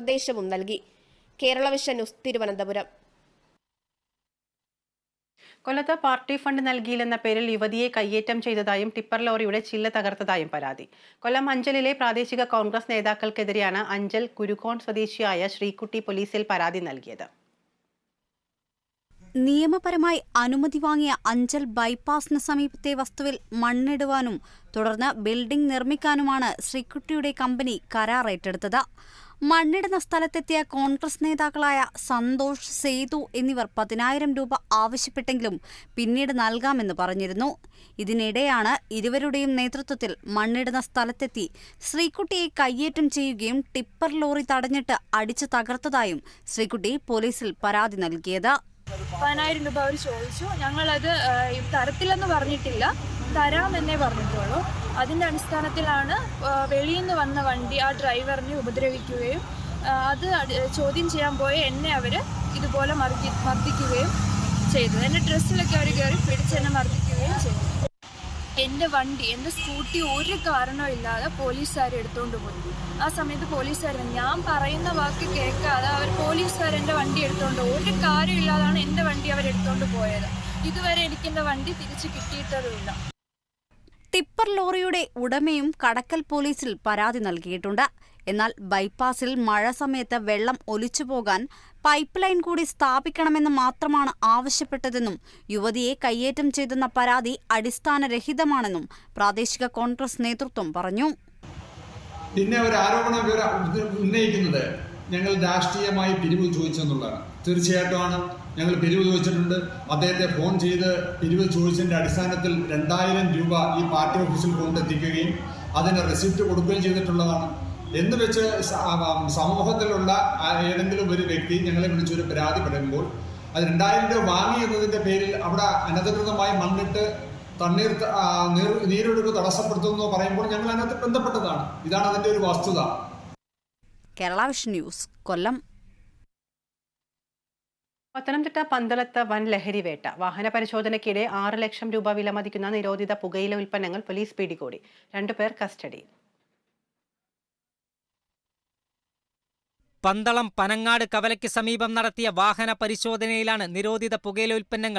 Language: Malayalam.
നിർദ്ദേശവും നൽകി. Kerala vision news, Thiruvananthapuram. കൊല്ലത്ത് പാർട്ടി ഫണ്ട് നൽകിയില്ലെന്ന പേരിൽ യുവതിയെ കയ്യേറ്റം ചെയ്തതായും ടിപ്പർ ലോറിയുടെ ചില്ല തകർത്തതായും പരാതി. കൊല്ലം അഞ്ചലിലെ പ്രാദേശിക കോൺഗ്രസ് നേതാക്കൾക്കെതിരെയാണ് അഞ്ചൽ കുരുക്കോൺ സ്വദേശിയായ ശ്രീകുട്ടി പോലീസിൽ പരാതി നൽകിയത്. നിയമപരമായി അനുമതി വാങ്ങിയ അഞ്ചൽ ബൈപ്പാസിന് സമീപത്തെ വസ്തുവിൽ മണ്ണിടുവാനും തുടർന്ന് ബിൽഡിംഗ് നിർമ്മിക്കാനുമാണ് ശ്രീകുട്ടിയുടെ കമ്പനി കരാർ ഏറ്റെടുത്തത്. മണ്ണിടുന്ന സ്ഥലത്തെത്തിയ കോൺഗ്രസ് നേതാക്കളായ സന്തോഷ്, സേതു എന്നിവർ 10,000 രൂപ ആവശ്യപ്പെട്ടെങ്കിലും പിന്നീട് നൽകാമെന്ന് പറഞ്ഞിരുന്നു. ഇതിനിടെയാണ് ഇരുവരുടെയും നേതൃത്വത്തിൽ മണ്ണിടുന്ന സ്ഥലത്തെത്തി ശ്രീകുട്ടിയെ കയ്യേറ്റം ചെയ്യുകയും ടിപ്പർ ലോറി തടഞ്ഞിട്ട് അടിച്ചു തകർത്തതായും ശ്രീകുട്ടി പോലീസിൽ പരാതി നൽകിയത്. 10,000 രൂപ അവർ ചോദിച്ചു. ഞങ്ങളത് തരത്തില്ലെന്ന് പറഞ്ഞിട്ടില്ല, തരാമെന്നേ പറഞ്ഞിട്ടുള്ളൂ. അതിൻ്റെ അടിസ്ഥാനത്തിലാണ് വെളിയിൽ നിന്ന് വന്ന വണ്ടി ആ ഡ്രൈവറിനെ ഉപദ്രവിക്കുകയും അത് ചോദ്യം ചെയ്യാൻ പോയ എന്നെ അവർ ഇതുപോലെ മർദ്ദിക്കുകയും ചെയ്തത്. എൻ്റെ ഡ്രസ്സിലൊക്കെ അവർ കയറി പിടിച്ച് എന്നെ മർദ്ദിക്കുകയും ചെയ്തു. എൻ്റെ വണ്ടി, എൻ്റെ സ്കൂട്ടി ഒരു കാരണവും ഇല്ലാതെ പോലീസുകാർ എടുത്തുകൊണ്ട് പോയി. ആ സമയത്ത് പോലീസുകാർ ഞാൻ പറയുന്ന വാക്ക് കേൾക്കാതെ പോലീസുകാർ എൻ്റെ വണ്ടി എടുത്തുകൊണ്ട് ഒരു കാര്യമില്ലാതാണ് എൻ്റെ വണ്ടി അവരെടുത്തുകൊണ്ട് പോയത്. ഇതുവരെ എനിക്ക് എൻ്റെ വണ്ടി തിരിച്ച് കിട്ടിയിട്ടതുമില്ല. ടിപ്പർ ലോറിയുടെ ഉടമയും കടക്കൽ പോലീസിൽ പരാതി നൽകിയിട്ടുണ്ട്. എന്നാൽ ബൈപ്പാസിൽ മഴ സമയത്ത് വെള്ളം ഒലിച്ചുപോകാൻ പൈപ്പ് ലൈൻ കൂടി സ്ഥാപിക്കണമെന്ന് മാത്രമാണ് ആവശ്യപ്പെട്ടതെന്നും യുവതിയെ കയ്യേറ്റം ചെയ്തെന്ന പരാതി അടിസ്ഥാനരഹിതമാണെന്നും പ്രാദേശിക കോൺഗ്രസ് നേതൃത്വം പറഞ്ഞു. പിന്നെ ഒരു ആരോപണം ഉന്നയിക്കുന്നത് ഞങ്ങൾ രാഷ്ട്രീയമായി പിരിവ് ചോദിച്ചെന്നുള്ളതാണ്. തീർച്ചയായിട്ടുമാണ് ഞങ്ങൾ പിരിവ് ചോദിച്ചിട്ടുണ്ട്. അദ്ദേഹത്തെ ഫോൺ ചെയ്ത് പിരിവ് ചോദിച്ചതിൻ്റെ അടിസ്ഥാനത്തിൽ 2,000 രൂപ ഈ പാർട്ടി ഓഫീസിൽ കൊണ്ടെത്തിക്കുകയും അതിന് റെസിപ്റ്റ് കൊടുക്കുകയും ചെയ്തിട്ടുള്ളതാണ്. എന്ന് വെച്ച് സമൂഹത്തിലുള്ള ഏതെങ്കിലും ഒരു വ്യക്തി ഞങ്ങളെ വിളിച്ചൊരു പരാതി പറയുമ്പോൾ അത് 2,000 രൂപ വാങ്ങി എന്നതിൻ്റെ പേരിൽ അവിടെ അനധികൃതമായി മണ്ണിട്ട് നീരൊഴുക്ക് തടസ്സപ്പെടുത്തുന്നു പറയുമ്പോൾ ഞങ്ങൾ അതിനകത്ത് ബന്ധപ്പെട്ടതാണ്. ഇതാണ് അതിൻ്റെ ഒരു വസ്തുത. കേരള വിഷൻ ന്യൂസ്, കൊല്ലം. പത്തനംതിട്ട പന്തളത്ത് വൻ ലഹരി വേട്ട. വാഹന പരിശോധനയ്ക്കിടെ 6 ലക്ഷം രൂപ വിലമതിക്കുന്ന നിരോധിത പുകയില ഉൽപ്പന്നങ്ങൾ പോലീസ് പിടികൂടി. 2 പേർ കസ്റ്റഡിയിൽ. പന്തളം പനങ്ങാട് കവലയ്ക്ക് സമീപം നടത്തിയ വാഹന പരിശോധനയിലാണ് നിരോധിത പുകയില ഉൽപ്പന്നങ്ങൾ